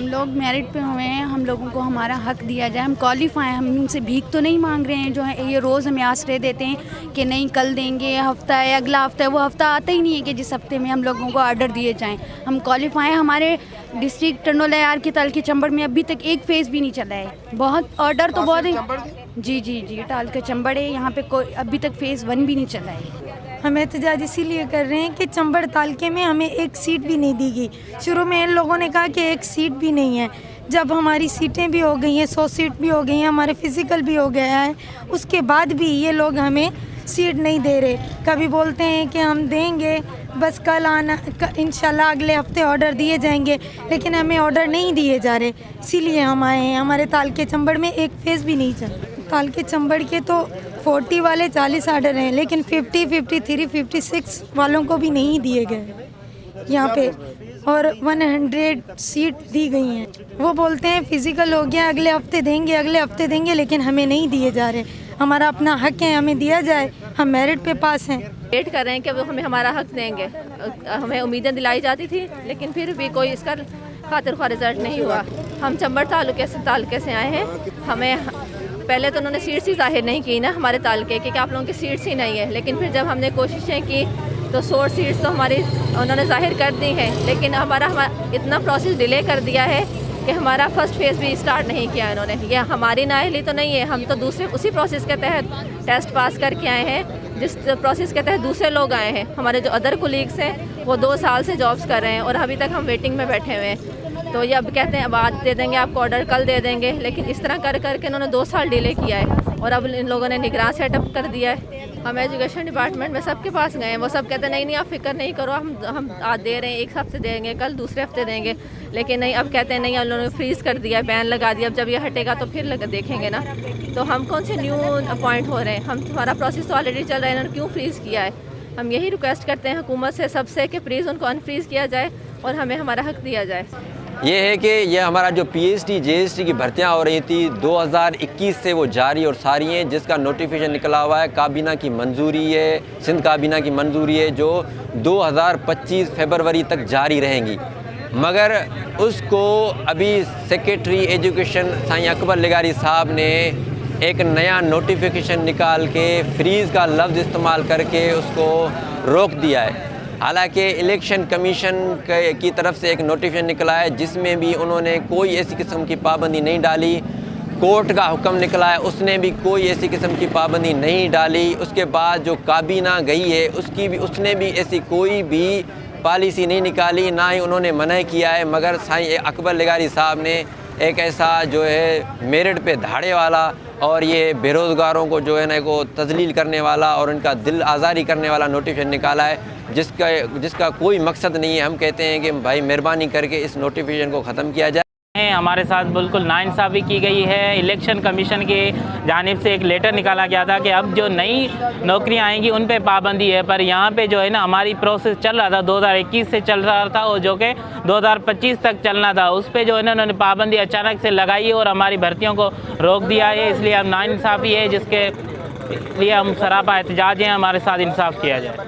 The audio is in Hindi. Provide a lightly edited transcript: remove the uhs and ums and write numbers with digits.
लोग मेरिट पे हुए हैं, हम लोगों को हमारा हक दिया जाए, हम क्वालिफाई हैं, हम उनसे भीख तो नहीं मांग रहे हैं जो है ये रोज़ हमें आश्रय देते हैं कि नहीं कल देंगे, हफ्ता है अगला हफ्ता है, वो हफ्ता आता ही नहीं है कि जिस हफ्ते में हम लोगों को ऑर्डर दिए जाएं। हम क्वालिफाई हैं, हमारे डिस्ट्रिक्ट टंडोला यार के ताल के चंबड़ में अभी तक एक फेज़ भी नहीं चला है। बहुत ऑर्डर तो बहुत है जी टाल के चंबड़ है, यहाँ पे कोई अभी तक फेज़ 1 भी नहीं चला है। हम एहतजाज इसीलिए कर रहे हैं कि चंबड़ तालके में हमें एक सीट भी नहीं दी गई। शुरू में इन लोगों ने कहा कि एक सीट भी नहीं है। जब हमारी सीटें भी हो गई हैं, 100 सीट भी हो गई हैं, हमारे फिज़िकल भी हो गया है, उसके बाद भी ये लोग हमें सीट नहीं दे रहे। कभी बोलते हैं कि हम देंगे, बस कल आना, इंशाल्लाह अगले हफ्ते ऑर्डर दिए जाएंगे, लेकिन हमें ऑर्डर नहीं दिए जा रहे। इसीलिए हम आए हैं। हमारे तालके चंबड़ में एक फेज़ भी नहीं चल। तालके चंबड़ के तो 40 वाले 40 ऑर्डर हैं, लेकिन 50, 53, 56 वालों को भी नहीं दिए गए यहाँ पे, और 100 सीट दी गई हैं। वो बोलते हैं फिज़िकल हो गया, अगले हफ्ते देंगे, लेकिन हमें नहीं दिए जा रहे। हमारा अपना हक है, हमें दिया जाए। हम मेरिट पे पास हैं। वेट कर रहे हैं कि वो हमें हमारा हक देंगे। हमें उम्मीदें दिलाई जाती थी, लेकिन फिर भी कोई इसका खातिर ख्वाह रिजल्ट नहीं हुआ। हम चंबड़ तालुके से आए हैं। हमें पहले तो उन्होंने सीट्स ही जाहिर नहीं की ना हमारे तालके कि आप लोगों की सीट्स ही नहीं है, लेकिन फिर जब हमने कोशिशें की तो 100 सीट्स तो हमारी उन्होंने जाहिर कर दी हैं, लेकिन हमारा इतना प्रोसेस डिले कर दिया है कि हमारा फर्स्ट फेज़ भी स्टार्ट नहीं किया इन्होंने। यह हमारी नाअहली तो नहीं है, हम तो दूसरे उसी प्रोसेस के तहत टेस्ट पास करके आए हैं जिस प्रोसेस के तहत दूसरे लोग आए हैं। हमारे जो अदर कोलीग्स हैं वो 2 साल से जॉब्स कर रहे हैं और अभी तक हम वेटिंग में बैठे हुए हैं। तो ये अब कहते हैं अब आज दे देंगे आपको ऑर्डर, कल दे देंगे, लेकिन इस तरह कर करके इन्होंने 2 साल डिले किया है और अब इन लोगों ने निगरान सेटअप कर दिया है। हम एजुकेशन डिपार्टमेंट में सबके पास गए हैं, वो सब कहते हैं नहीं आप फिक्र नहीं करो, हम आज दे रहे हैं, एक हफ्ते देंगे, कल दूसरे हफ्ते देंगे, लेकिन नहीं, अब कहते हैं नहीं, उन्होंने फ्रीज़ कर दिया, बैन लगा दिया, अब जब ये हटेगा तो फिर देखेंगे ना। तो हम कौन से न्यू अपॉइंट हो रहे हैं? हमारा प्रोसेस तो ऑलरेडी चल रहा है, इन्होंने क्यों फ्रीज़ किया है? हम यही रिक्वेस्ट करते हैं हुकूमत से सबसे कि प्लीज़ उनको अनफ्रीज़ किया जाए और हमें हमारा हक दिया जाए। ये है कि ये हमारा जो PhD JST की भर्तियां हो रही थी 2021 से वो जारी और सारी हैं, जिसका नोटिफिकेशन निकला हुआ है, काबीना की मंजूरी है, सिंध काबीना की मंजूरी है, जो 2025 फरवरी तक जारी रहेंगी। मगर उसको अभी सेक्रेटरी एजुकेशन साईं अकबर लिगारी साहब ने एक नया नोटिफिकेशन निकाल के फ्रीज़ का लफ्ज़ इस्तेमाल करके उसको रोक दिया है। हालांकि इलेक्शन कमीशन की तरफ से एक नोटिफिकेशन निकला है जिसमें भी उन्होंने कोई ऐसी किस्म की पाबंदी नहीं डाली। कोर्ट का हुक्म निकला है, उसने भी कोई ऐसी किस्म की पाबंदी नहीं डाली। उसके बाद जो काबीना गई है उसने भी ऐसी कोई भी पॉलिसी नहीं निकाली, ना ही उन्होंने मना किया है। मगर साईं अकबर लिगारी साहब ने एक ऐसा जो है मेरिट पे धाड़े वाला और ये बेरोज़गारों को जो है ना को तजलील करने वाला और उनका दिल आज़ारी करने वाला नोटिफिकेशन निकाला है, जिसका कोई मकसद नहीं है। हम कहते हैं कि भाई मेहरबानी करके इस नोटिफिकेशन को ख़त्म किया जाए। हमारे साथ बिल्कुल नाइंसाफ़ी की गई है। इलेक्शन कमीशन की जानिब से एक लेटर निकाला गया था कि अब जो नई नौकरियां आएंगी उन पे पाबंदी है, पर यहाँ पे जो है ना हमारी प्रोसेस चल रहा था 2021 से चल रहा था और जो कि 2025 तक चलना था, उस पर जो है ना उन्होंने पाबंदी अचानक से लगाई है और हमारी भर्तियों को रोक दिया है। इसलिए हम नाइंसाफ़ी है, जिसके लिए हम सरापा एहतजाज हैं, हमारे साथ इंसाफ किया जाए।